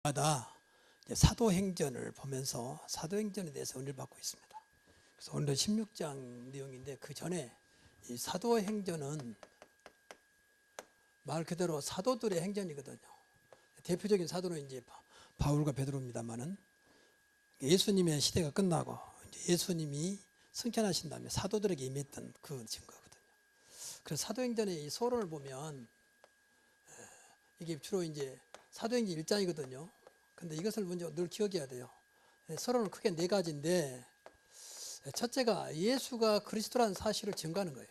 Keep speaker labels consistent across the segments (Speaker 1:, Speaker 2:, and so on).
Speaker 1: 마다 사도행전을 보면서 사도행전에 대해서 은혜를 받고 있습니다. 그래서 오늘은 16장 내용인데 그 전에 이 사도행전은 말 그대로 사도들의 행전이거든요. 대표적인 사도는 이제 바울과 베드로입니다만은 예수님의 시대가 끝나고 이제 예수님이 승천하신 다음에 사도들에게 임했던 그 증거거든요. 그래서 사도행전의 이 서론을 보면 이게 주로 이제 사도행전 1장이거든요. 근데 이것을 먼저 늘 기억해야 돼요. 서론은 크게 네 가지인데 첫째가 예수가 그리스도라는 사실을 증거하는 거예요.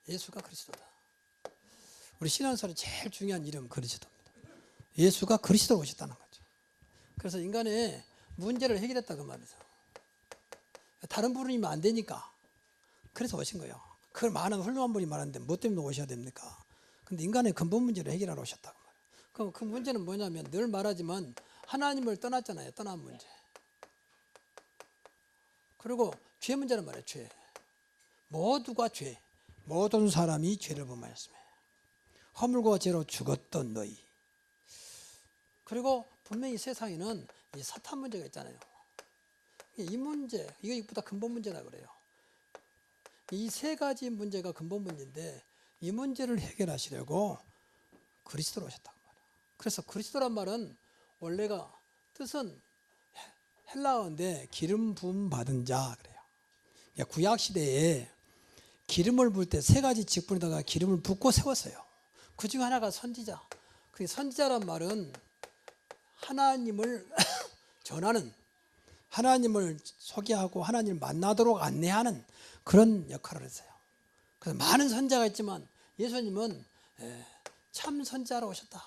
Speaker 1: 예수가 그리스도다. 우리 신앙생활에 제일 중요한 이름은 그리스도입니다. 예수가 그리스도로 오셨다는 거죠. 그래서 인간의 문제를 해결했다 그 말이죠. 다른 분이면 안 되니까 그래서 오신 거예요. 그걸 많은 훌륭한 분이 말하는데 뭐 때문에 오셔야 됩니까? 근데 인간의 근본 문제를 해결하러 오셨다고 말이에요. 그럼 그 문제는 뭐냐면 늘 말하지만 하나님을 떠났잖아요. 떠난 문제. 그리고 죄 문제는 말이에요. 죄. 모두가 죄. 모든 사람이 죄를 범하였으며 허물과 죄로 죽었던 너희. 그리고 분명히 세상에는 이 사탄 문제가 있잖아요. 이 문제, 이거보다 근본 문제라 그래요. 이 세 가지 문제가 근본 문제인데 이 문제를 해결하시려고 그리스도로 오셨다고 말이에요. 그래서 그리스도란 말은 원래가 뜻은 헬라어인데 기름 부음 받은 자 그래요. 구약 시대에 기름을 부을 때 세 가지 직분에다가 기름을 붓고 세웠어요. 그 중 하나가 선지자. 그 선지자란 말은 하나님을 전하는, 하나님을 소개하고 하나님을 만나도록 안내하는 그런 역할을 했어요. 그래서 많은 선지자가 있지만 예수님은 참 선지자로 오셨다.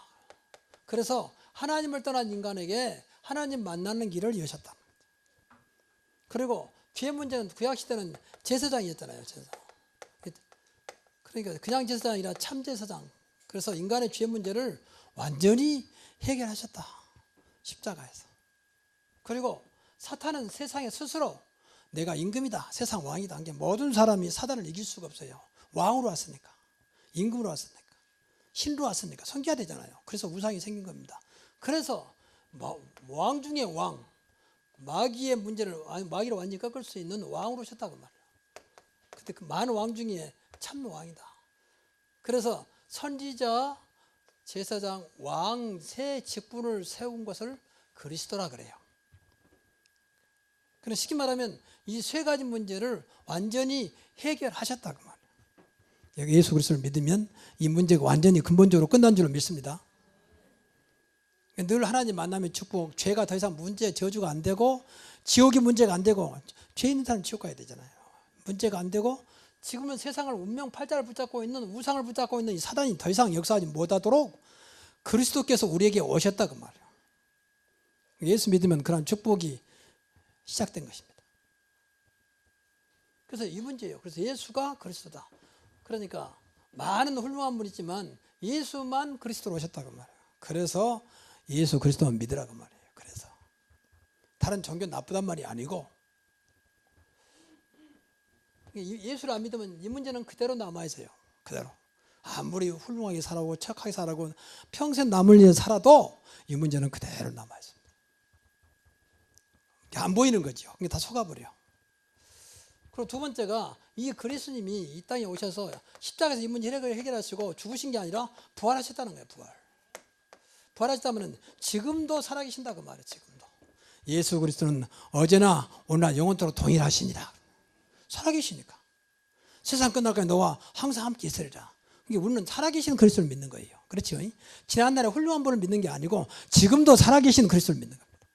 Speaker 1: 그래서 하나님을 떠난 인간에게 하나님 만나는 길을 여셨다. 그리고 죄 문제는 구약시대는 제사장이었잖아요. 제사장. 그러니까 그냥 제사장이 아니라 참 제사장. 그래서 인간의 죄 문제를 완전히 해결하셨다. 십자가에서. 그리고 사탄은 세상에 스스로 내가 임금이다. 세상 왕이다. 모든 사람이 사단을 이길 수가 없어요. 왕으로 왔으니까. 임금으로 왔으니까. 신으로 왔으니까. 섬겨야 되잖아요. 그래서 우상이 생긴 겁니다. 그래서 왕 중에 왕. 마귀의 문제를, 마귀를 완전히 꺾을 수 있는 왕으로 오셨다고 말해요. 근데 그 많은 왕 중에 참 왕이다. 그래서 선지자, 제사장, 왕 세 직분을 세운 것을 그리스도라 그래요. 그래서 쉽게 말하면 이 세 가지 문제를 완전히 해결하셨다고 말해요. 여기 예수 그리스도를 믿으면 이 문제가 완전히 근본적으로 끝난 줄로 믿습니다. 늘 하나님 만나면 축복, 죄가 더 이상 문제, 저주가 안 되고 지옥이 문제가 안 되고 죄 있는 사람 지옥 가야 되잖아요. 문제가 안 되고 지금은 세상을 운명 팔자를 붙잡고 있는 우상을 붙잡고 있는 이 사단이 더 이상 역사하지 못하도록 그리스도께서 우리에게 오셨다고 말이에요. 예수 믿으면 그런 축복이 시작된 것입니다. 그래서 이 문제예요. 그래서 예수가 그리스도다. 그러니까 많은 훌륭한 분이 있지만 예수만 그리스도로 오셨다고 말이에요. 그래서 예수 그리스도만 믿으라고 말이에요. 그래서 다른 종교 나쁘단 말이 아니고 예수를 안 믿으면 이 문제는 그대로 남아있어요. 그대로. 아무리 훌륭하게 살아오고 착하게 살아오고 평생 남을 위해 살아도 이 문제는 그대로 남아있습니다. 안 보이는 거죠. 그게 다 속아버려. 그리고 두 번째가 이 그리스도님이 이 땅에 오셔서 십자가에서 이 문제 해결하시고 죽으신 게 아니라 부활하셨다는 거예요. 부활하셨다면 지금도 살아계신다고 말해요. 지금도. 예수 그리스도는 어제나 오늘나 영원토록 동일하시니라. 살아계시니까. 세상 끝날까지 너와 항상 함께 있으리라. 이게 우리는 살아계신 그리스도를 믿는 거예요. 그렇죠? 지난날에 훌륭한 분을 믿는 게 아니고 지금도 살아계신 그리스도를 믿는 겁니다.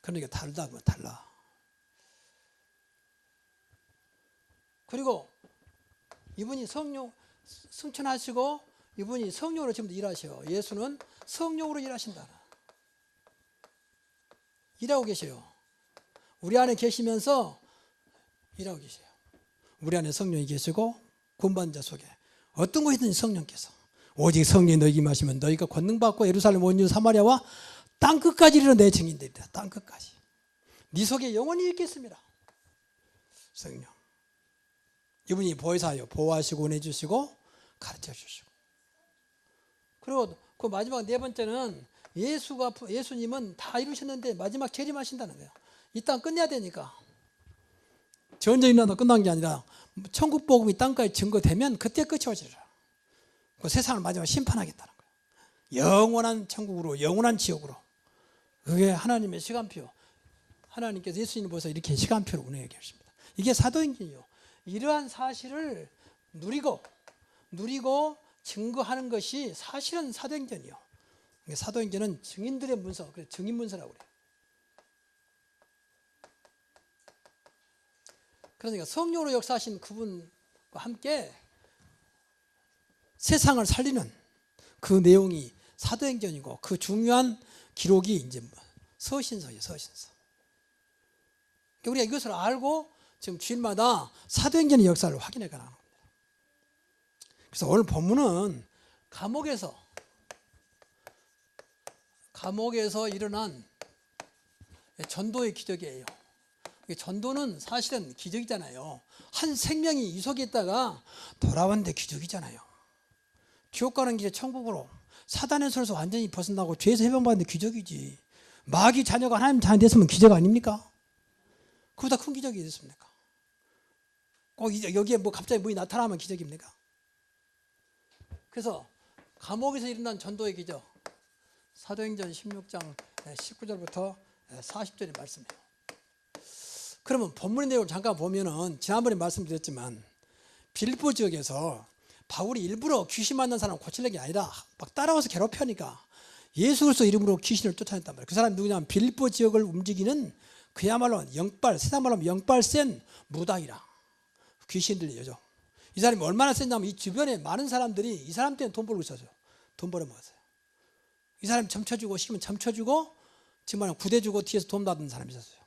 Speaker 1: 그러니까 다르다고 달라. 그리고 이분이 성령 승천하시고 이분이 성령으로 지금도 일하셔요. 예수는 성령으로 일하신다. 일하고 계셔요. 우리 안에 계시면서 일하고 계세요. 우리 안에 성령이 계시고 구원받은 자 속에 어떤 것이든 성령께서 오직 성령이 너희에게 임하시면 너희가 권능받고 예루살렘 온 유다 사마리아와 땅끝까지 이르러 내 증인들이다. 땅끝까지. 네 속에 영원히 있겠습니다. 성령. 이분이 보혜사예요. 보호하시고 은혜 주시고 가르쳐 주시고. 그리고 그 마지막 네 번째는 예수님은 다 이루셨는데 마지막 재림하신다는 거예요. 이 땅 끝내야 되니까. 전쟁이 일어나도 끝난 게 아니라 천국 복음이 땅까지 증거되면 그때 끝이 오시리라. 그 세상을 마지막 심판하겠다는 거예요. 영원한 천국으로, 영원한 지옥으로. 그게 하나님의 시간표. 하나님께서 예수님을 보셔서 이렇게 시간표를 운행해 계십니다. 이게 사도행전이요. 이러한 사실을 누리고 증거하는 것이 사실은 사도행전이요. 사도행전은 증인들의 문서, 그래서 증인문서라고 그래요. 그러니까 성령으로 역사하신 그분과 함께 세상을 살리는 그 내용이 사도행전이고, 그 중요한 기록이 이제 서신서예요, 서신서. 우리가 이것을 알고 지금 주일마다 사도행전의 역사를 확인해 가는 겁니다. 그래서 오늘 본문은 감옥에서 일어난 전도의 기적이에요. 전도는 사실은 기적이잖아요. 한 생명이 이 속에 있다가 돌아왔는데 기적이잖아요. 지옥 가는 길에 천국으로, 사단의 손에서 완전히 벗어나고 죄에서 해방받는데 기적이지. 마귀 자녀가 하나님 자녀 됐으면 기적 아닙니까? 그보다 큰 기적이 있습니까? 꼭 여기에 뭐 갑자기 문이 나타나면 기적입니까? 그래서 감옥에서 일어난 전도의 기적, 사도행전 16장 19절부터 40절의 말씀이에요. 그러면 본문의 내용을 잠깐 보면은, 지난번에 말씀드렸지만 빌립보 지역에서 바울이 일부러 귀신 만난 사람 고치려는 게 아니라 막 따라와서 괴롭히니까 예수 그리스도 이름으로 귀신을 쫓아냈단 말이에요. 그 사람이 누구냐면 빌립보 지역을 움직이는 그야말로 세상 말로 하면 영빨 센 무당이라, 귀신 들리죠. 이 사람이 얼마나 센냐면 이 주변에 많은 사람들이 이 사람 때문에 돈 벌고 있었어요. 돈 벌어먹었어요. 이 사람이 점쳐주고 시키면 점쳐주고, 정말 구대주고 뒤에서 돈 받는 사람이 있었어요.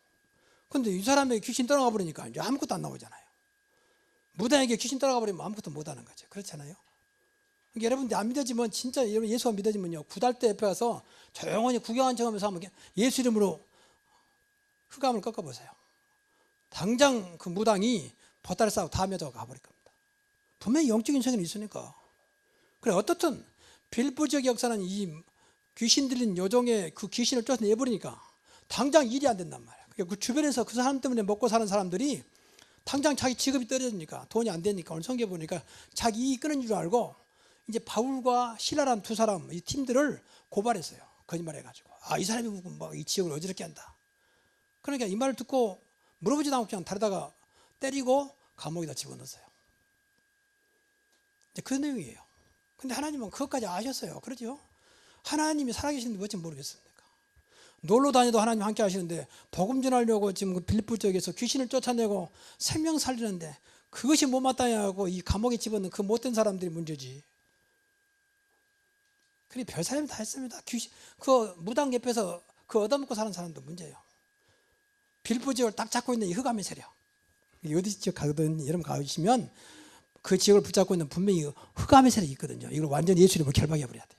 Speaker 1: 근데 이 사람에게 귀신 떠나가 버리니까 이제 아무것도 안 나오잖아요. 무당에게 귀신 떠나가 버리면 아무것도 못 하는 거죠. 그렇잖아요. 그러니까 여러분들 안 믿어지면, 진짜 여러분 예수가 믿어지면요, 구달대 옆에 가서 조용히 구경한 척하면서 하면 예수 이름으로 흑암을 꺾어보세요. 당장 그 무당이 보따리 싸고 다음에 가버릴 겁니다. 분명히 영적인 세계는 있으니까. 그래, 어떻든 빌립보 지역 역사는 이 귀신 들린 요정의 그 귀신을 쫓아내버리니까 당장 일이 안 된단 말이에요. 그 주변에서 그 사람 때문에 먹고 사는 사람들이 당장 자기 직업이 떨어지니까, 돈이 안 되니까, 오늘 성경 보니까 자기 이익 끄는 줄 알고 이제 바울과 실라라는 두 사람, 이 팀들을 고발했어요. 거짓말해가지고, 이 사람이 뭐 이 지역을 어지럽게 한다. 그러니까 이 말을 듣고 물어보지도 않고 그냥 다르다가 때리고 감옥에다 집어넣었어요. 이제 그 내용이에요. 근데 하나님은 그것까지 아셨어요. 그러죠? 하나님이 살아계시는데 어찌 모르겠습니까? 놀러 다녀도 하나님 함께 하시는데, 복음 전하려고 지금 그 빌립보 지역에서 귀신을 쫓아내고 생명 살리는데 그것이 못마땅하고 이 감옥에 집어넣은 그 못된 사람들이 문제지. 그래, 별 사람이 다 했습니다. 그 무당 옆에서 그 얻어먹고 사는 사람도 문제예요. 빌립보 지역을 딱 잡고 있는 이 흑암의 세력, 어디 지역 가거든, 여러분 가시면 그 지역을 붙잡고 있는 분명히 흑암의 세력이 있거든요. 이걸 완전히 예수 이름으로 결박해버려야 돼요.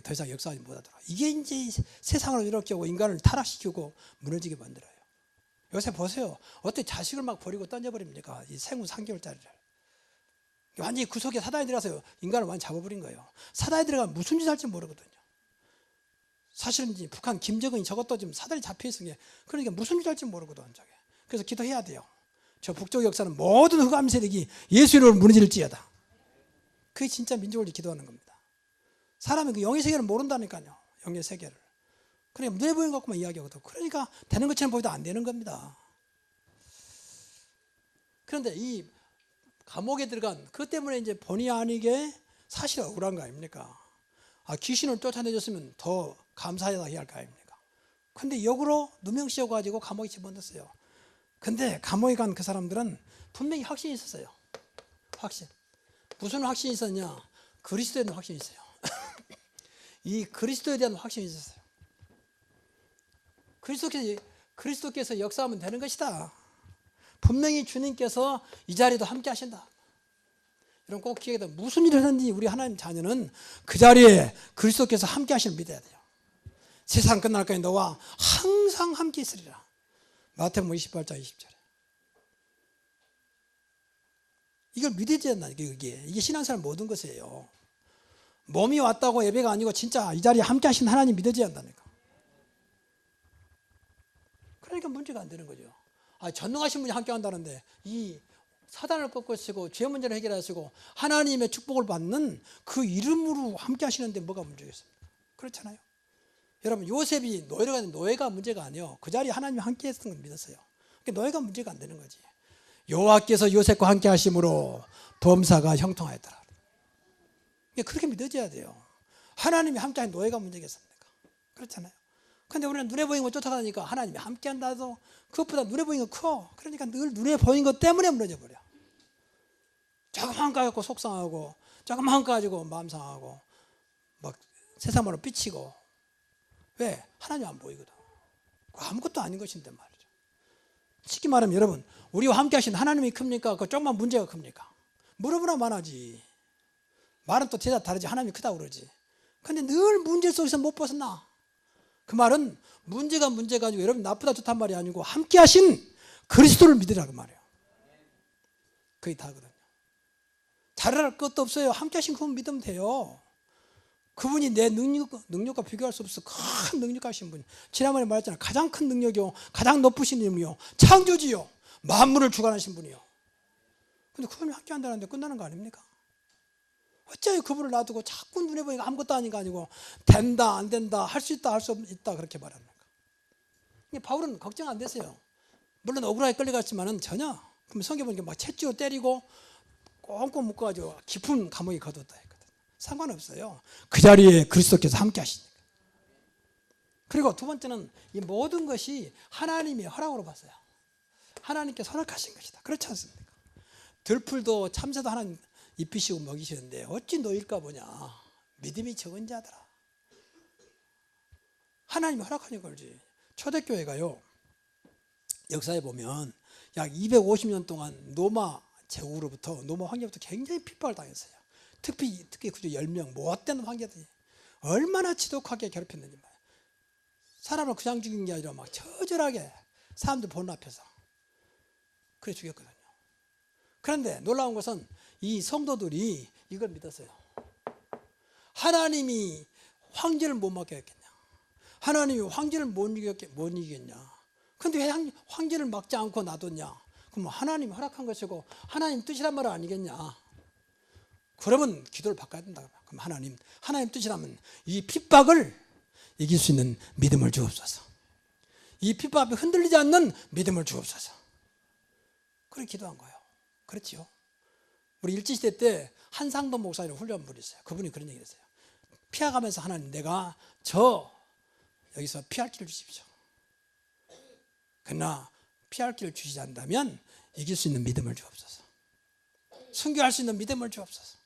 Speaker 1: 더 이상 역사하지 못하도록. 이게 이제 세상을 이렇게 하고 인간을 타락시키고 무너지게 만들어요. 요새 보세요. 어떻게 자식을 막 버리고 던져버립니까? 이 생후 3개월짜리를. 완전히 그 속에 사단이 들어가서 인간을 완전히 잡아버린 거예요. 사단이 들어가면 무슨 짓 할지 모르거든요. 사실은 이제 북한 김정은이 저것도 지금 사단이 잡혀있으니, 그러니까 무슨 짓 할지 모르거든. 그래서 기도해야 돼요. 저 북쪽 역사는 모든 흑암 세력이 예수 이름으로 무너질지어다. 그게 진짜 민족을 기도하는 겁니다. 사람이 그 영의 세계를 모른다니까요. 영의 세계를. 그러니까 눈에 보이는 것 갖고만 이야기하거든. 그러니까 되는 것처럼 보여도 안 되는 겁니다. 그런데 이 감옥에 들어간 그것 때문에 이제 본의 아니게 사실 억울한 거 아닙니까? 귀신을 쫓아내줬으면 더 감사해야 할 거 아닙니까? 근데 역으로 누명 씌워가지고 감옥에 집어넣었어요. 근데 감옥에 간 그 사람들은 분명히 확신이 있었어요. 확신. 무슨 확신이 있었냐? 그리스도에 대한 확신이 있어요. 이 그리스도에 대한 확신이 있었어요. 그리스도께서 역사하면 되는 것이다. 분명히 주님께서 이 자리도 함께 하신다. 이런 꼭 기억해야 돼요. 무슨 일을 하든지 우리 하나님 자녀는 그 자리에 그리스도께서 함께 하시는 믿어야 돼요. 세상 끝날까지 너와 항상 함께 있으리라. 마태복음 28장 20절에. 이걸 믿어야 된다. 이게 신앙생활 모든 것이에요. 몸이 왔다고 예배가 아니고 진짜 이 자리에 함께 하신 하나님 믿어져야 한다니까. 그러니까 문제가 안 되는 거죠. 전능하신 분이 함께 한다는데 이 사단을 꺾으시고 죄 문제를 해결하시고 하나님의 축복을 받는 그 이름으로 함께 하시는데 뭐가 문제겠습니까? 그렇잖아요. 여러분 요셉이 노예가 문제가 아니에요. 그 자리에 하나님이 함께 했던 걸 믿었어요. 그러니까 노예가 문제가 안 되는 거지. 여호와께서 요셉과 함께 하심으로 범사가 형통하였더라. 그렇게 믿어져야 돼요. 하나님이 함께 하는 노예가 문제겠습니까? 그렇잖아요. 근데 우리는 눈에 보이는 거 쫓아가니까 하나님이 함께 한다도 그것보다 눈에 보이는 거 커. 그러니까 늘 눈에 보이는 것 때문에 무너져 버려. 조금만 가지고 속상하고 조금만 가지고 마음 상하고 막 세상으로 삐치고. 왜? 하나님 안 보이거든. 아무것도 아닌 것인데 말이죠. 쉽게 말하면 여러분 우리와 함께 하신 하나님이 큽니까? 그 조금만 문제가 큽니까? 물어보나 만하지. 말은 또 대답 다르지. 하나님이 크다고 그러지. 근데 늘 문제 속에서 못 벗어나. 그 말은 문제가 아니고 여러분 나쁘다 좋단 말이 아니고 함께 하신 그리스도를 믿으라 그 말이에요. 그게 다거든요. 잘할 것도 없어요. 함께 하신 그분 믿으면 돼요. 그분이 내 능력과 비교할 수 없어. 큰 능력하신 분. 지난번에 말했잖아요. 가장 큰 능력이요. 가장 높으신 이름이요. 창조지요. 만물을 주관하신 분이요. 근데 그분이 함께 한다는데 끝나는 거 아닙니까? 어째요 그분을 놔두고 자꾸 눈에 보니까 아무것도 아닌 거 아니고 된다 안 된다 할 수 있다 할 수 없다 그렇게 말합니까? 바울은 걱정 안 됐어요. 물론 억울하게 끌려갔지만은 전혀. 그럼 성경 보니까 막 채찍으로 때리고 꽁꽁 묶어가지고 깊은 감옥에 가뒀다 했거든. 상관없어요. 그 자리에 그리스도께서 함께 하시니까. 그리고 두 번째는 이 모든 것이 하나님의 허락으로 봤어요. 하나님께서 허락하신 것이다. 그렇지 않습니까? 들풀도 참새도 하나님 입히시고 먹이시는데 어찌 놓일까 보냐. 믿음이 적은 자들아. 하나님이 허락하는 걸지. 초대교회가요. 역사에 보면 약 250년 동안 로마 제국으로부터 로마 황제부터 굉장히 핍박을 당했어요. 특히 그저 10명 못된 황제들이 얼마나 지독하게 괴롭혔는지 말이에요. 사람을 그냥 죽인 게 아니라 막 처절하게 사람들 보는 앞에서 그래 죽였거든요. 그런데 놀라운 것은 이 성도들이 이걸 믿었어요. 하나님이 황제를 못 막겠냐? 하나님이 황제를 못 이기겠냐? 근데 왜 황제를 막지 않고 놔뒀냐? 그럼 하나님이 허락한 것이고 하나님 뜻이란 말 아니겠냐? 그러면 기도를 바꿔야 된다. 그럼 하나님 뜻이라면 이 핍박을 이길 수 있는 믿음을 주옵소서. 이 핍박 앞에 흔들리지 않는 믿음을 주옵소서. 그렇게 기도한 거예요. 그렇지요. 우리 일제시대 때 한상도 목사님 훌륭한 분이 있어요. 그분이 그런 얘기를 했어요. 피해가면서 하나님 내가 여기서 피할 길을 주십시오. 그러나 피할 길을 주시지 않다면 이길 수 있는 믿음을 주옵소서. 순교할 수 있는 믿음을 주옵소서.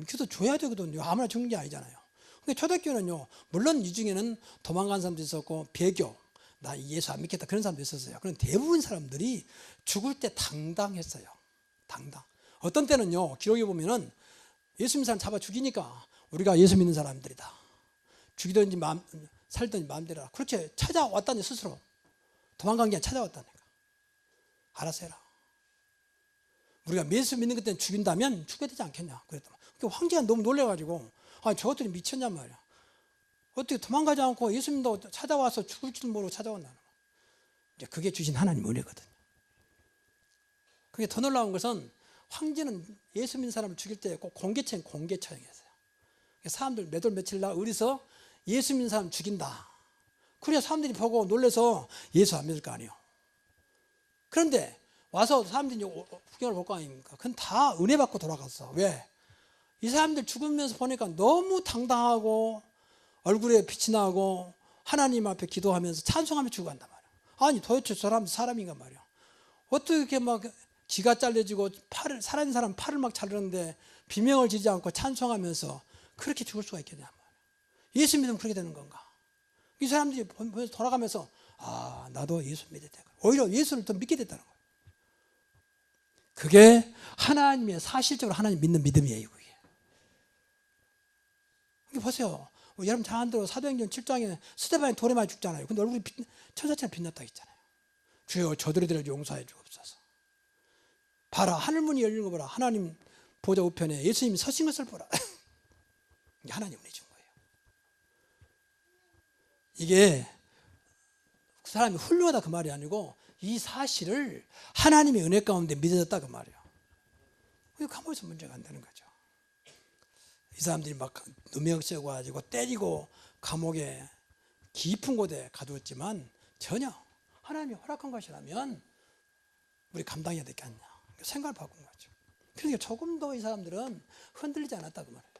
Speaker 1: 기도 줘야 되거든요. 아무나 죽는 게 아니잖아요. 근데 초대교회는요, 물론 이 중에는 도망간 사람도 있었고 배교, 나 예수 안 믿겠다 그런 사람도 있었어요. 그런 대부분 사람들이 죽을 때 당당했어요. 당당. 어떤 때는요, 기록에 보면은 예수 믿는 사람 잡아 죽이니까 우리가 예수 믿는 사람들이다. 죽이든지 살든지 마음대로 하라. 그렇게 찾아왔다니 스스로. 도망간 게 아니라 찾아왔다니까. 알아서 해라. 우리가 예수 믿는 것 때문에 죽인다면 죽여야 되지 않겠냐. 그랬더니 황제가 너무 놀래가지고 저것들이 미쳤냔 말이야. 어떻게 도망가지 않고 예수 믿는다고 찾아와서 죽을 줄 모르고 찾아왔나. 이제 그게 주신 하나님 은혜거든요. 그게 더 놀라운 것은 황제는 예수 믿는 사람을 죽일 때 꼭 공개 처형했어요. 사람들 몇 월 며칠 날 어디서 예수 믿는 사람 죽인다. 그래야 사람들이 보고 놀래서 예수 안 믿을 거 아니에요. 그런데 와서 사람들이 구경을 볼 거 아닙니까? 그건 다 은혜 받고 돌아갔어. 왜? 이 사람들 죽으면서 보니까 너무 당당하고 얼굴에 빛이 나고 하나님 앞에 기도하면서 찬송하며 죽어간단 말이야. 아니 도대체 저 사람 사람인가 말이야. 어떻게 막 지가 잘려지고 살아있는 사람 팔을 막 자르는데 비명을 지르지 않고 찬송하면서 그렇게 죽을 수가 있겠냐 말이야. 예수 믿으면 그렇게 되는 건가? 이 사람들이 보면서 돌아가면서 나도 예수 믿어야 돼. 오히려 예수를 더 믿게 됐다는 거예요. 그게 하나님의 사실적으로 하나님 믿는 믿음이에요. 그게. 보세요. 여러분 잘 안 들어 사도행전 7장에 스데반이 돌에 맞아 죽잖아요. 근데 얼굴이 천사처럼 빛났다 했잖아요. 주여 저들을 용서해 주옵소서. 봐라 하늘문이 열리는 거 보라. 하나님 보좌 우편에 예수님이 서신 것을 보라. 하나님 은혜 준 거예요. 이게 그 사람이 훌륭하다 그 말이 아니고 이 사실을 하나님의 은혜 가운데 믿어졌다 그 말이에요. 가만히서 문제가 안 되는 거죠. 이 사람들이 막 누명 써가지고 때리고 감옥에 깊은 곳에 가두었지만 전혀 하나님이 허락한 것이라면 우리 감당해야 되지 않냐 생각을 바꾼 거죠. 그러니까 조금도 이 사람들은 흔들리지 않았다 그 말이에요.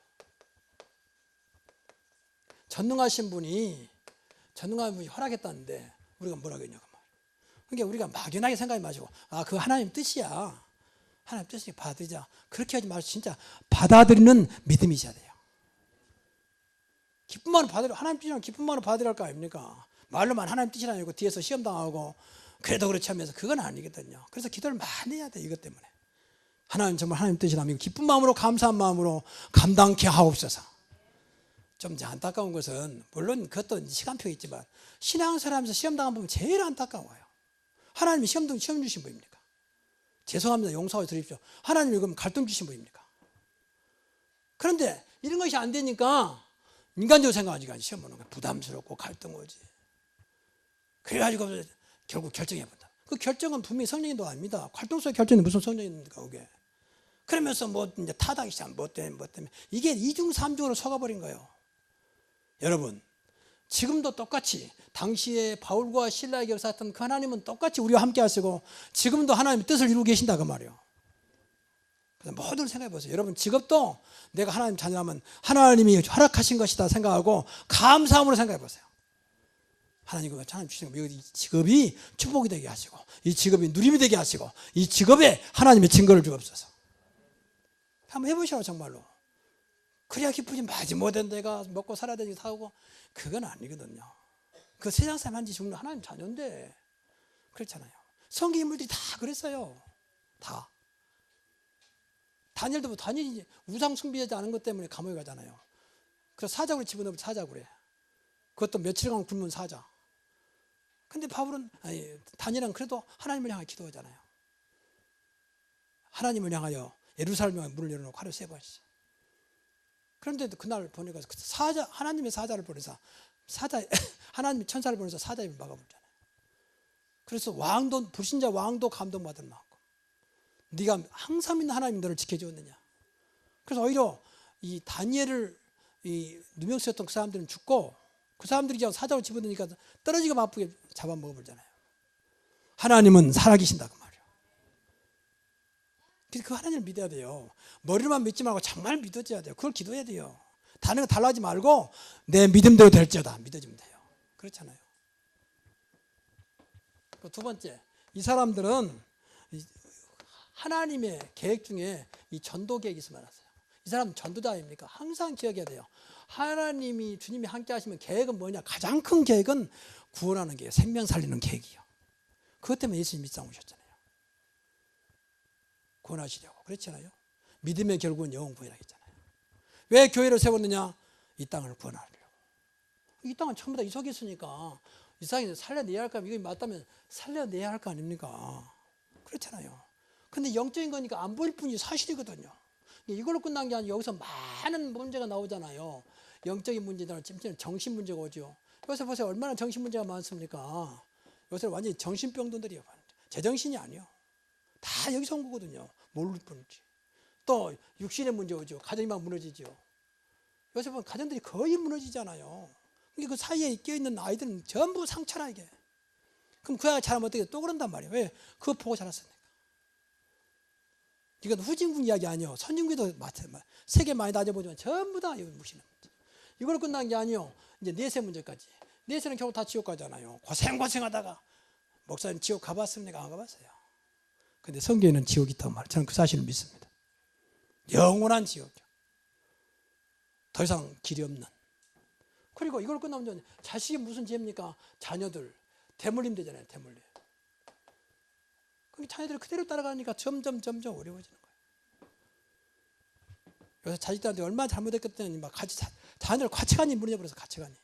Speaker 1: 전능하신 분이 허락했다는데 우리가 뭐라고 했냐 그 말이에요. 그러니까 우리가 막연하게 생각하지 마시고 그 하나님 뜻이야. 하나님 뜻이 받아들이자. 그렇게 하지 말고 진짜 받아들이는 믿음이 있어야 돼요. 기쁨만으로 하나님 뜻이랑 기쁨만으로 받아들일 거 아닙니까? 말로만 하나님 뜻이 아니고 뒤에서 시험당하고 그래도 그렇지 하면서 그건 아니거든요. 그래서 기도를 많이 해야 돼 이것 때문에. 하나님 정말 하나님 뜻이라면 기쁜 마음으로 감사한 마음으로 감당케 하옵소서. 좀 이제 안타까운 것은 물론 그것도 시간표가 있지만 신앙생활하면서 시험당한 부분 제일 안타까워요. 하나님이 시험 주신 분입니까? 죄송합니다. 용서해 드립시오. 하나님이 그럼 갈등 주신 분입니까? 그런데 이런 것이 안 되니까 인간적으로 생각하니까 시험 보는 거야. 부담스럽고 갈등 오지. 그래가지고 결국 결정해본다. 그 결정은 분명히 성령님도 아닙니다. 활동 속의 결정이 무슨 성령입니까 그게. 그러면서 뭐 이제 타당이 시작 뭐 때문에 이게 이중 삼중으로 속아버린 거예요. 여러분 지금도 똑같이 당시에 바울과 실라에게 역사했던 그 하나님은 똑같이 우리와 함께 하시고 지금도 하나님의 뜻을 이루고 계신다 그 말이에요. 그래서 모든 생각해 보세요. 여러분 직업도 내가 하나님 자녀라면 하나님이 허락하신 것이다 생각하고 감사함으로 생각해 보세요. 하나님 주신 이 직업이 축복이 되게 하시고 이 직업이 누림이 되게 하시고 이 직업에 하나님의 증거를 주옵소서. 한번 해보시라고 정말로. 그래야 기쁘지 마지못해 내가 먹고 살아야 되지 사고 그건 아니거든요. 그 세상 사람 한지 죽는 하나님 자녀인데 그렇잖아요. 성경 인물들이 다 그랬어요. 다. 다니엘이 우상 숭배하지 않은 것 때문에 감옥에 가잖아요. 그래서 사자굴에 집어넣으면 사자굴에. 그것도 며칠간 굶은 사자. 근데 다니엘은 그래도 하나님을 향해 기도하잖아요. 하나님을 향하여 예루살렘 에 문을 열어놓고 하루 3번씩. 그런데 그날 보니까 하나님의 사자를 보내서 하나님의 천사를 보내서 사자 입을 막아버리잖아요. 그래서 불신자 왕도 감동받을 만큼 네가 항상 있는 하나님 너를 지켜주었느냐. 그래서 오히려 이 다니엘을 누명 쓰였던 그 사람들은 죽고 그 사람들이 사자로 집어넣으니까 떨어지고 바쁘게 잡아먹어버리잖아요. 하나님은 살아계신다 그 말이에요. 그 하나님을 믿어야 돼요. 머리로만 믿지 말고 정말 믿어줘야 돼요. 그걸 기도해야 돼요. 다른 거 달라하지 말고 내 믿음대로 될지어다 믿어주면 돼요. 그렇잖아요. 두 번째, 이 사람들은 하나님의 계획 중에 이 전도 계획이 있으면 알았어요. 이 사람은 전도자 아닙니까? 항상 기억해야 돼요. 주님이 함께 하시면 계획은 뭐냐? 가장 큰 계획은 구원하는 계획, 생명 살리는 계획이요. 그것 때문에 예수님이 이 땅 오셨잖아요. 구원하시려고. 그렇잖아요. 믿음의 결국은 영원 구원이라고 했잖아요. 왜 교회를 세웠느냐? 이 땅을 구원하려고. 이 땅은 전부 다 이 속에 있으니까 이 땅에 살려내야 할 거, 이거 맞다면 살려내야 할 거 아닙니까? 그렇잖아요. 근데 영적인 거니까 안 보일 뿐이 사실이거든요. 이걸로 끝난 게 아니고 여기서 많은 문제가 나오잖아요. 영적인 문제나 정신 문제가 오죠. 요새 보세요. 얼마나 정신 문제가 많습니까? 요새 완전히 정신병동들이에요. 제정신이 아니에요. 다 여기서 온 거거든요. 모를 뿐이지. 또 육신의 문제 오죠. 가정이 막 무너지죠. 요새 보면 가정들이 거의 무너지잖아요. 그 사이에 껴있는 아이들은 전부 상처라 이게. 그럼 그 아이 잘하면 어떻게 또 그런단 말이에요. 왜? 그거 보고 자랐으니까. 이건 후진국 이야기 아니에요. 선진국도 마찬가지예요. 세계 많이 따져보지만 전부 다 무시는 문제. 이걸 끝난 게 아니에요. 이제 내세 문제까지. 내세는 결국 다 지옥 가잖아요. 고생하다가 목사님 지옥 가봤습니까? 안 가봤어요. 근데 성경에는 지옥이 있다고 말해요. 저는 그 사실을 믿습니다. 영원한 지옥이요. 더 이상 길이 없는. 그리고 이걸 끝나면 자식이 무슨 죄입니까? 자녀들 대물림 되잖아요. 대물림. 그 자녀들이 그대로 따라가니까 점점 어려워지는 거예요. 요새 자식들한테 얼마나 잘못했겠더니 막 자녀들 가치관이 무너져버려서 가치관이.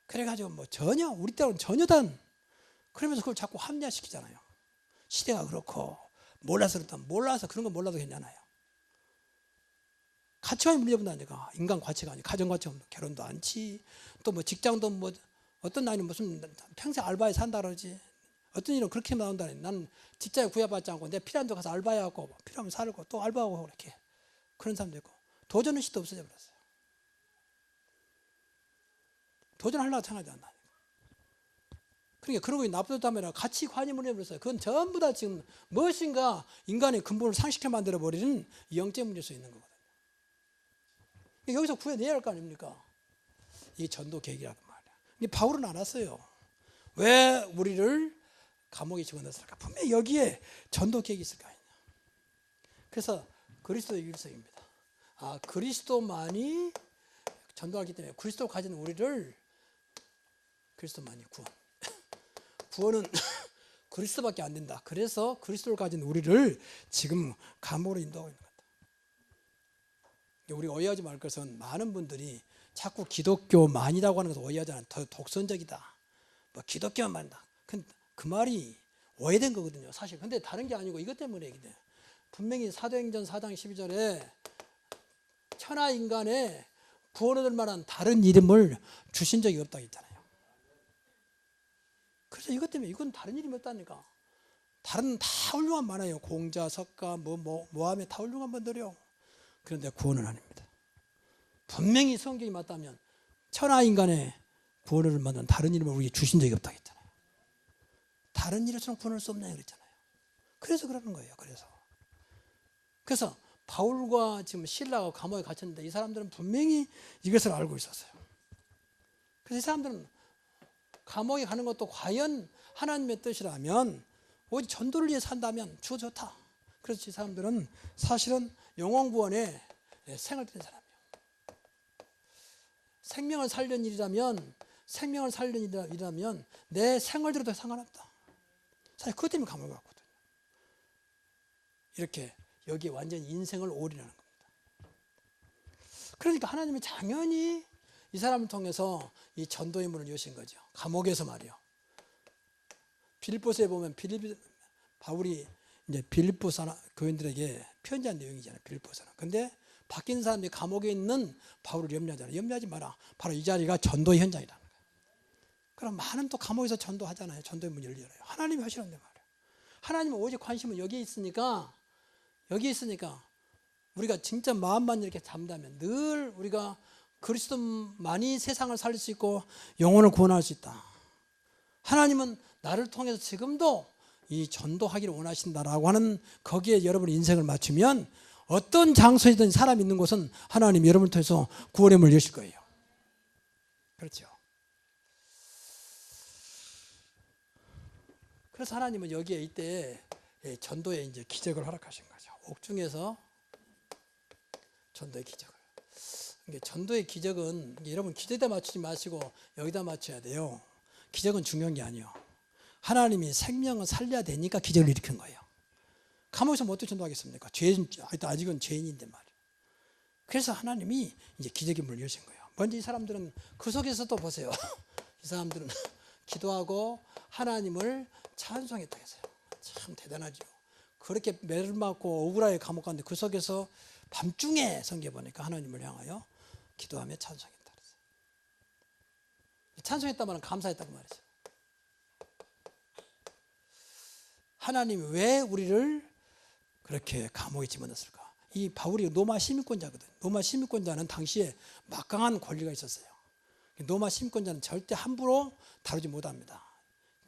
Speaker 1: 그래가지고 뭐 전혀 우리 때는 전혀단 그러면서 그걸 자꾸 합리화시키잖아요. 시대가 그렇고 몰라서 그런 거 몰라도 괜찮아요. 가치관이 문제본다니까. 인간 가치관이, 가정 가치관, 결혼도 않지. 또 뭐 직장도 뭐 어떤 나이는 무슨 평생 알바에 산다 그러지. 어떤 일은 그렇게 나온다니. 나는 직장에 구애받지 않고 내 필요한 데 가서 알바해갖고 필요하면 살고 또 알바하고 그렇게 그런 사람도 있고. 도전 의식도 없어져 버렸어요. 도전하려고 생각하지 않나. 그러니까 그러고 나쁘다면 가치관이 무너버렸어요. 그건 전부 다 지금 무엇인가 인간의 근본을 상실케 만들어 버리는 영적 문제일 수 있는 거거든요. 여기서 구해내야 할 거 아닙니까? 이 전도 계획이라고 말이야. 근데 바울은 알았어요. 왜 우리를 감옥에 집어넣었을까? 분명히 여기에 전도 계획이 있을 거 아니냐. 그래서 그리스도의 율성입니다. 그리스도만이 전도하기 때문에 그리스도 가진 우리를 그리스도만이 구원은 그리스도밖에 안 된다. 그래서 그리스도를 가진 우리를 지금 감옥으로 인도하고 있는 거다. 우리가 오해하지 말 것은 많은 분들이 자꾸 기독교만이라고 하는 것을 오해하잖아요. 더 독선적이다. 뭐 기독교만 말한다. 그 말이 오해된 거거든요. 사실. 근데 다른 게 아니고 이것 때문에 얘기돼요. 분명히 사도행전 4장 12절에 천하 인간에 구원 얻을 만한 다른 이름을 주신 적이 없다고 했잖아요. 그래서 이것 때문에 이건 다른 이름이 없다니까. 다른 다 훌륭한 많아요. 공자, 석가, 모함에 다 훌륭한 분들이요. 그런데 구원은 아닙니다. 분명히 성경이 맞다면 천하 인간의 구원을 만든 다른 이름을 우리에게 주신 적이 없다고 했잖아요. 다른 이름으로는 구원할 수 없냐 그랬잖아요. 그래서 그러는 거예요. 그래서 바울과 지금 실라가 감옥에 갇혔는데 이 사람들은 분명히 이것을 알고 있었어요. 그래서 이 사람들은 감옥에 가는 것도 과연 하나님의 뜻이라면 오직 전도를 위해 산다면 좋다. 그래서 이 사람들은 사실은 영혼 구원에 생을 들인 사람이에요. 생명을 살리는 일이라면 내 생을 들여도 상관없다. 사실 그것 때문에 감옥에 갔거든요. 이렇게 여기에 완전히 인생을 올인하는 겁니다. 그러니까 하나님이 당연히 이 사람을 통해서 이 전도의 문을 여신 거죠. 감옥에서 말이요. 빌립보서에 보면 바울이 이제 빌립보 교인들에게 편지한 내용이잖아요. 빌립보서는. 근데 바뀐 사람들이 감옥에 있는 바울을 염려하잖아요. 염려하지 마라. 바로 이 자리가 전도의 현장이라는 거예요. 그럼 많은 또 감옥에서 전도하잖아요. 전도의 문을 열려요. 하나님이 하시는데 말이에요. 하나님은 오직 관심은 여기에 있으니까 우리가 진짜 마음만 이렇게 잡는다면 늘 우리가 그리스도만이 세상을 살릴 수 있고 영혼을 구원할 수 있다. 하나님은 나를 통해서 지금도 이 전도하기를 원하신다라고 하는 거기에 여러분의 인생을 맞추면 어떤 장소이든 사람 있는 곳은 하나님 여러분을 통해서 구원의 문을 여실 거예요. 그렇죠. 그래서 하나님은 여기에 이때 전도에 이제 기적을 허락하신 거죠. 옥중에서 전도의 기적을. 전도의 기적은 여러분 기도에다 맞추지 마시고 여기다 맞춰야 돼요. 기적은 중요한 게 아니에요. 하나님이 생명을 살려야 되니까 기적을 일으킨 거예요. 감옥에서 뭐 어떻게 전도하겠습니까? 아직은 죄인인데 말이에요. 그래서 하나님이 이제 기적의 문을 여신 거예요. 먼저 이 사람들은 그 속에서도 보세요. 이 사람들은 기도하고 하나님을 찬송했다 했어요. 참 대단하죠. 그렇게 매를 맞고 억울하게 감옥 갔는데 그 속에서 밤중에 성경에 보니까 하나님을 향하여 기도하며 찬송했다 그랬어요. 찬송했다 말은 감사했다고 말이죠. 하나님이 왜 우리를 그렇게 감옥에 집어넣었을까? 이 바울이 로마 시민권자거든요. 로마 시민권자는 당시에 막강한 권리가 있었어요. 로마 시민권자는 절대 함부로 다루지 못합니다.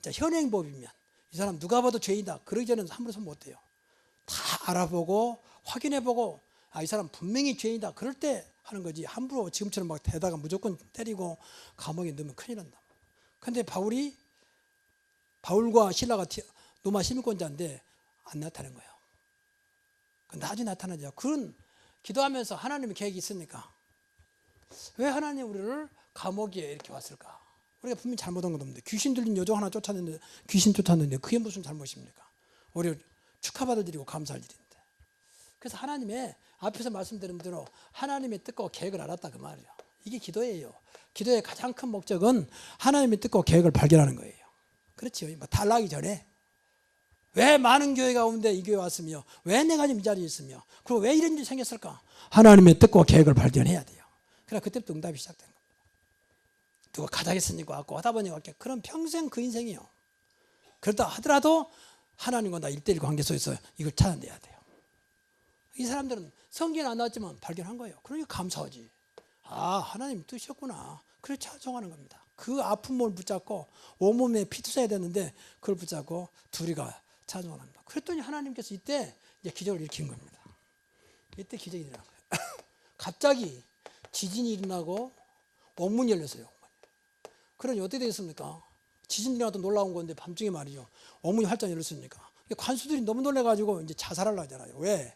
Speaker 1: 진짜 현행법이면 이 사람 누가 봐도 죄인이다. 그러기 전에는 함부로 손 못 대요. 다 알아보고 확인해보고 이 사람 분명히 죄인이다. 그럴 때 하는 거지. 함부로 지금처럼 막 대다가 무조건 때리고 감옥에 넣으면 큰일 난다. 그런데 바울과 실라가 로마 시민권자인데 안 나타난 거예요. 나중에 나타나죠. 그건 기도하면서 하나님의 계획이 있으니까. 왜 하나님 우리를 감옥에 이렇게 왔을까? 우리가 분명히 잘못한 건 없는데 귀신 들린 여종 하나 쫓았는데 귀신 쫓았는데 그게 무슨 잘못입니까? 우리 축하받을 일이고 감사할 일인데. 그래서 하나님의 앞에서 말씀드린 대로 하나님의 뜻과 계획을 알았다 그 말이에요. 이게 기도예요. 기도의 가장 큰 목적은 하나님의 뜻과 계획을 발견하는 거예요. 그렇죠. 달라하기 전에 왜 많은 교회 가운데 이 교회 왔으며 왜 내가 지금 이 자리에 있으며 그리고 왜 이런 일이 생겼을까? 하나님의 뜻과 계획을 발견해야 돼요. 그러나 그때부터 응답이 시작된 겁니다. 누가 가자겠으니까 왔고 하다 보니까 왔고 그럼 평생 그 인생이요. 그러다 하더라도 하나님과 나 1대1 관계 속에서 이걸 찾아내야 돼요. 이 사람들은 성경에 안 나왔지만 발견한 거예요. 그러니까 감사하지. 아, 하나님 뜻이었구나. 그래 찬송하는 겁니다. 그 아픈 몸을 붙잡고 온몸에 피투사야 되는데 그걸 붙잡고 둘이가 찬송을 합니다. 그랬더니 하나님께서 이때 이제 기적을 일으킨 겁니다. 이때 기적이 일어난 거예요. 갑자기 지진이 일어나고 옥문이 열렸어요. 그러니 어떻게 되겠습니까? 지진이 일어나도 놀라운 건데 밤중에 말이죠. 옥문이 활짝 열렸으니까. 관수들이 너무 놀라가지고 이제 자살하려고 하잖아요. 왜?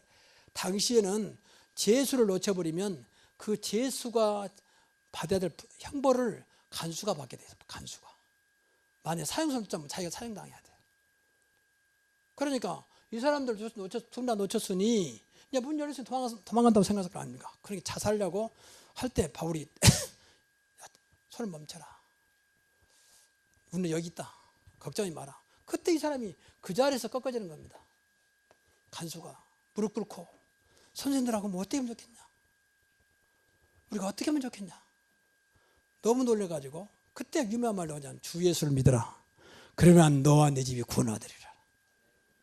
Speaker 1: 당시에는 제수를 놓쳐버리면 그 제수가 받아야 될 형벌을 간수가 받게 돼요. 간수가. 만약에 사형선을 좀 자기가 사형당해야 돼요. 그러니까 이 사람들 둘 다 놓쳤으니 이제 문 열렸으니 도망간다고 생각할 거 아닙니까? 그러니까 자살하려고 할 때 바울이 손을 멈춰라. 우리는 여기 있다. 걱정이 마라. 그때 이 사람이 그 자리에서 꺾어지는 겁니다. 간수가 무릎 꿇고 선생님들하고 뭐 어떻게 하면 좋겠냐? 우리가 어떻게 하면 좋겠냐? 너무 놀래가지고 그때 유명한 말로 하자면 주 예수를 믿어라. 그러면 너와 내 집이 구원하리라.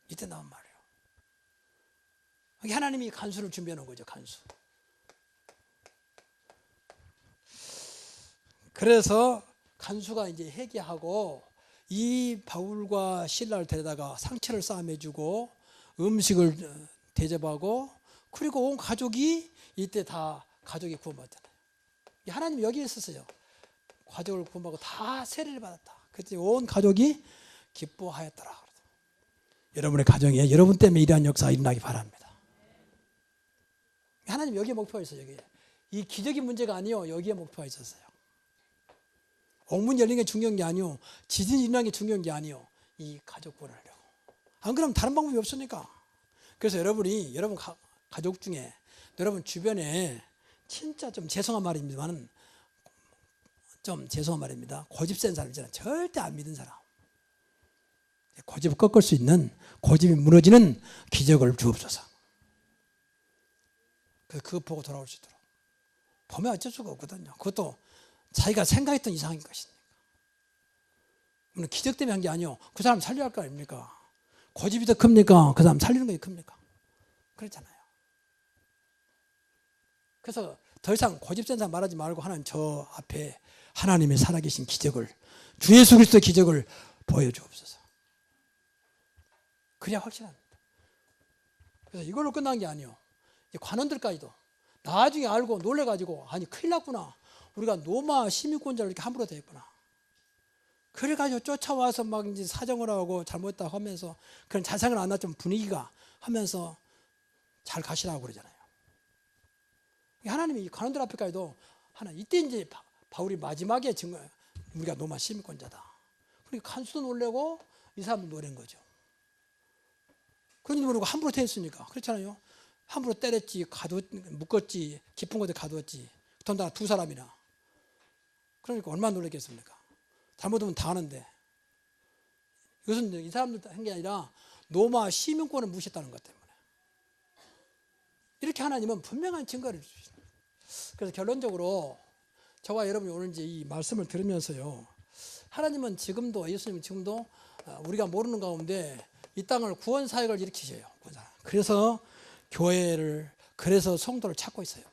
Speaker 1: 이때 나온 말이에요. 하나님이 간수를 준비해 놓은 거죠. 간수. 그래서 간수가 이제 회개하고 이 바울과 실라를 데려다가 상처를 싸매주고 음식을 대접하고 그리고 온 가족이 이때 다 가족이 구원받잖아요. 하나님 여기에 있었어요. 가족을 구원받고 다 세례를 받았다. 그때 온 가족이 기뻐하였더라. 여러분의 가정에 여러분 때문에 이러한 역사가 일어나기 바랍니다. 하나님 여기에 목표가 있어요. 여기에. 이 기적인 문제가 아니요. 여기에 목표가 있었어요. 옥문 열린 게 중요한 게 아니요. 지진이 일어난 게 중요한 게 아니요. 이 가족 구원하려고. 안 그러면 다른 방법이 없으니까. 그래서 여러분이 여러분 가족 중에 여러분 주변에 진짜 좀 죄송한 말입니다만 좀 죄송한 말입니다. 고집 센 사람 있잖아요. 절대 안 믿은 사람. 고집을 꺾을 수 있는 고집이 무너지는 기적을 주옵소서. 그거 보고 돌아올 수 있도록. 보면 어쩔 수가 없거든요. 그것도 자기가 생각했던 이상인 것이니까. 물론 기적 때문에 한 게 아니요. 그 사람 살려야 할 거 아닙니까? 고집이 더 큽니까? 그 사람 살리는 게 큽니까? 그렇잖아요. 그래서 더 이상 고집센 사람 말하지 말고 하나님 저 앞에 하나님의 살아계신 기적을 주 예수 그리스도의 기적을 보여주옵소서. 그래야 확실합니다. 그래서 이걸로 끝난 게 아니에요. 관원들까지도 나중에 알고 놀래가지고 아니 큰일 났구나. 우리가 노마 시민권자를 이렇게 함부로 대했구나. 그래가지고 쫓아와서 막 이제 사정을 하고 잘못했다고 하면서 그런 자상을 안 났지만 분위기가 하면서 잘 가시라고 그러잖아요. 하나님이 관원들 앞에까지도 하나 이때 이제 바울이 마지막에 증거 우리가 노마 시민권자다. 그러니까 간수도 놀래고 이 사람도 놀란 거죠. 그런지 모르고 함부로 대했으니까 그렇잖아요. 함부로 때렸지, 묶었지, 깊은 곳에 가두었지. 더군다나 두 사람이나. 그러니까 얼마나 놀랐겠습니까? 잘못하면 다 하는데. 이것은 이 사람들 한 게 아니라 노마 시민권을 무시했다는 것 때문에. 이렇게 하나님은 분명한 증거를 주십니다. 그래서 결론적으로 저와 여러분이 오늘 이제 이 말씀을 들으면서요. 하나님은 지금도 예수님은 지금도 우리가 모르는 가운데 이 땅을 구원 사역을 일으키셔요. 그래서 교회를 그래서 성도를 찾고 있어요.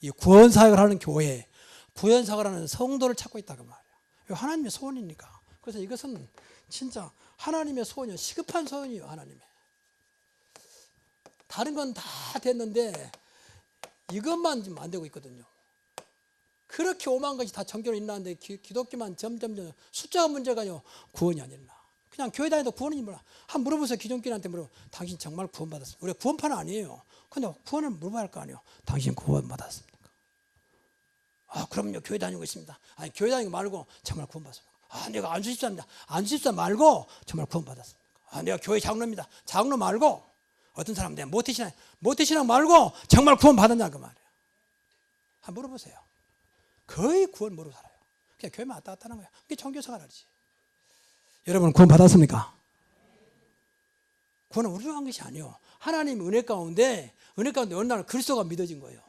Speaker 1: 이 구원 사역을 하는 교회, 구원 사역을 하는 성도를 찾고 있다고 말이에요. 하나님의 소원이니까. 그래서 이것은 진짜 하나님의 소원이요. 시급한 소원이에요. 하나님의. 다른 건 다 됐는데 이것만 지금 안 되고 있거든요. 그렇게 오만 것이 다 정교로 일어나는데 기독교만 점점 숫자가 문제가 아니요. 구원이 아니라. 그냥 교회 다니도 구원이 뭐라. 한번 물어보세요. 기존교인한테 물어보세요. 당신 정말 구원받았습니까? 우리가 구원파는 아니에요. 근데 구원을 물어봐야 할 거 아니에요. 당신 구원받았습니까? 아, 그럼요. 교회 다니고 있습니다. 아니, 교회 다니고 말고 정말 구원받았습니까? 아, 내가 안수집사입니다. 안수집사 말고 정말 구원받았습니까? 아, 내가 교회 장로입니다. 장로 말고 어떤 사람은 내가 모태신앙 말고 정말 구원받았냐 그 말이에요. 한번 물어보세요. 거의 구원 모르고 살아요. 그냥 교회만 왔다 갔다 하는 거예요. 그게 종교생활이지. 여러분 구원 받았습니까? 구원은 우리로 한 것이 아니에요. 하나님 은혜 가운데 어느 날 그리스도가 믿어진 거예요.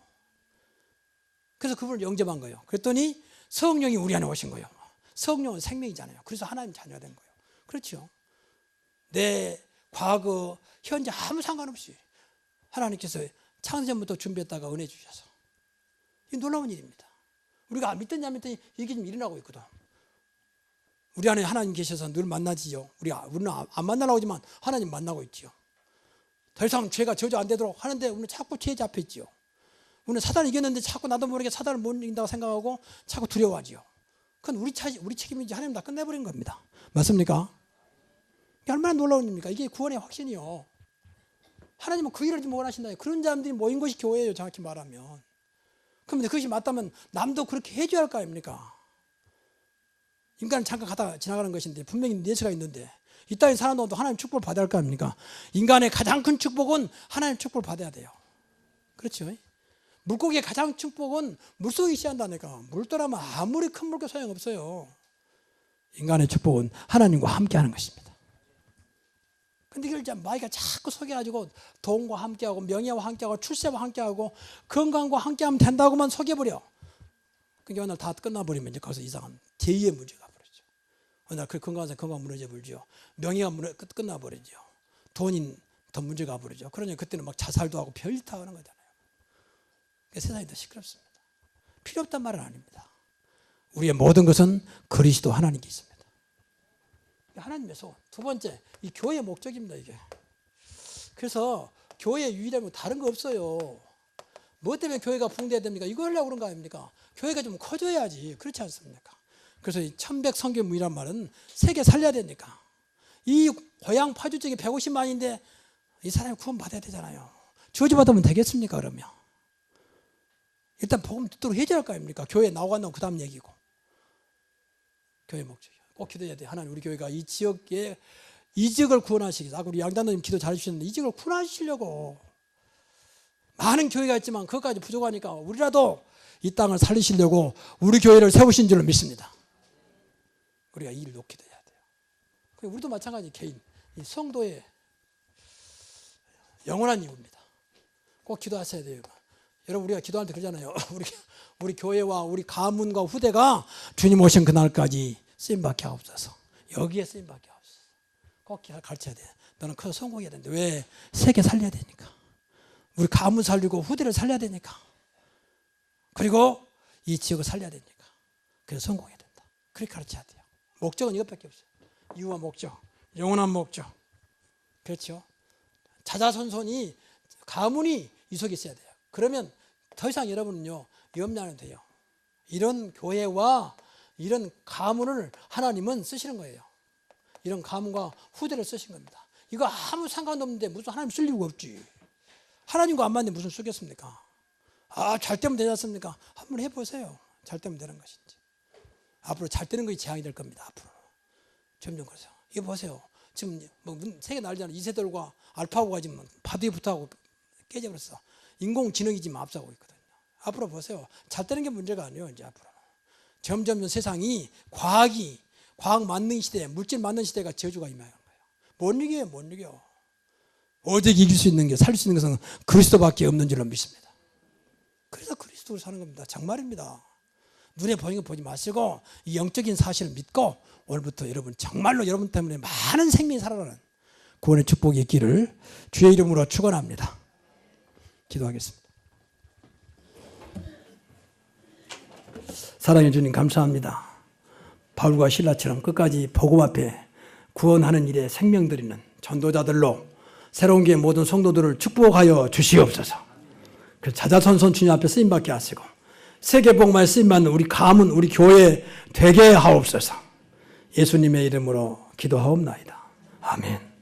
Speaker 1: 그래서 그분을 영접한 거예요. 그랬더니 성령이 우리 안에 오신 거예요. 성령은 생명이잖아요. 그래서 하나님 자녀가 된 거예요. 그렇죠? 내 과거, 현재 아무 상관없이 하나님께서 창세전부터 준비했다가 은혜 주셔서, 이 놀라운 일입니다. 우리가 믿든지 안 믿든지 이게 지금 일어나고 있거든. 우리 안에 하나님 계셔서 늘 만나지요. 우리는 안 만나려고 하지만 하나님 만나고 있지요. 더 이상 죄가 저주 안 되도록 하는데 우리는 자꾸 죄에 잡혀 있지요. 우리는 사단을 이겼는데 자꾸 나도 모르게 사단을 못 이긴다고 생각하고 자꾸 두려워하지요. 그건 우리 책임이지. 하나님 다 끝내버린 겁니다. 맞습니까? 이게 얼마나 놀라운 일입니까? 이게 구원의 확신이요. 하나님은 그 일을 좀 원하신다. 그런 사람들이 모인 것이 교회예요, 정확히 말하면. 그런데 그것이 맞다면 남도 그렇게 해줘야 할 거 아닙니까? 인간은 잠깐 가다 지나가는 것인데 분명히 예수가 있는데 이 땅에 사는 동안도 하나님 축복을 받아야 할 거 아닙니까? 인간의 가장 큰 축복은 하나님 축복을 받아야 돼요. 그렇죠? 물고기의 가장 축복은 물속에 시한다니까. 물떠나면 아무리 큰 물고 소용없어요. 인간의 축복은 하나님과 함께하는 것입니다. 근데 이걸 마귀가 자꾸 속여가지고 돈과 함께하고 명예와 함께하고 출세와 함께하고 건강과 함께하면 된다고만 속여버려. 그게 어느 날 다 끝나버리면 이제 거기서 이상한 제2의 문제가 버리죠. 어느 날 그 건강해서 건강 무너져 버리죠. 명예가 끝나버리죠. 돈이 더 문제가 버리죠. 그러니 그때는 막 자살도 하고 별일 다 하는 거잖아요. 세상이 더 시끄럽습니다. 필요 없단 말은 아닙니다. 우리의 모든 것은 그리스도 하나님께 있습니다. 하나님의 소원. 두 번째, 이 교회의 목적입니다, 이게. 그래서 교회의 유일함은 다른 거 없어요. 뭐 때문에 교회가 붕대야 됩니까? 이거 하려고 그런 거 아닙니까? 교회가 좀 커져야지. 그렇지 않습니까? 그래서 이 천백성교무이란 말은 세계 살려야 되니까. 이 고향 파주족이 150만인데 이 사람이 구원 받아야 되잖아요. 저주받으면 되겠습니까, 그러면? 일단 복음 듣도록 해줘야 할 거 아닙니까? 교회 나오고 안 나오고 그 다음 얘기고. 교회 목적이요. 꼭 기도해야 돼요. 하나님, 우리 교회가 이 지역에 이 지역을 구원하시기 위해서. 우리 양단도님 기도 잘해주셨는데 이 지역을 구원하시려고. 많은 교회가 있지만 그것까지 부족하니까 우리라도 이 땅을 살리시려고 우리 교회를 세우신 줄로 믿습니다. 우리가 이 일을 놓게 돼야 돼요. 우리도 마찬가지 개인, 이 성도의 영원한 이유입니다. 꼭 기도하셔야 돼요. 여러분, 우리가 기도할 때 그러잖아요. 우리 교회와 우리 가문과 후대가 주님 오신 그날까지 쓰임받게 하옵소서. 여기에 쓰임받게 하옵소서. 꼭 가르쳐야 돼. 너는 커서 성공해야 되는데. 왜? 세계 살려야 되니까. 우리 가문 살리고 후대를 살려야 되니까. 그리고 이 지역을 살려야 되니까. 그래서 성공해야 된다. 그렇게 가르쳐야 돼요. 목적은 이것밖에 없어요. 이유와 목적, 영원한 목적. 그렇죠? 자자손손이, 가문이 이 속에 있어야 돼요. 그러면 더 이상 여러분은요, 염려 안 해도 돼요. 이런 교회와 이런 가문을 하나님은 쓰시는 거예요. 이런 가문과 후대를 쓰신 겁니다. 이거 아무 상관도 없는데 무슨 하나님 쓸 이유가 없지. 하나님과 안 맞는데 무슨 쓰겠습니까? 잘 되면 되지 않습니까? 한번 해보세요. 잘 되면 되는 것인지. 앞으로 잘 되는 것이 재앙이 될 겁니다. 앞으로. 점점 그러세요. 이거 보세요. 지금 뭐 세계 난리잖아요. 이세돌과 알파고가 지금 바둑에 붙어하고 깨져버렸어. 인공지능이 지금 앞서고 있거든요. 앞으로 보세요. 잘 되는 게 문제가 아니에요. 이제 앞으로. 점점 세상이 과학 만능 시대, 물질 만능 시대가 저주가 임하는 거예요. 못 이겨요, 못 이겨. 오직 이길 수 있는 게, 살릴 수 있는 것은 그리스도밖에 없는 줄로 믿습니다. 그래서 그리스도로 사는 겁니다. 정말입니다. 눈에 보이는 거 보지 마시고 이 영적인 사실을 믿고 오늘부터 여러분 정말로 여러분 때문에 많은 생명이 살아나는 구원의 축복이 있기를 주의 이름으로 축원합니다. 기도하겠습니다. 사랑해 주님 감사합니다. 바울과 실라처럼 끝까지 복음 앞에 구원하는 일에 생명 드리는 전도자들로 새로운 교회 모든 성도들을 축복하여 주시옵소서. 그 자자손손 주님 앞에 쓰임받게 하시고 세계복음에 쓰임받는 우리 가문, 우리 교회 되게 하옵소서. 예수님의 이름으로 기도하옵나이다. 아멘.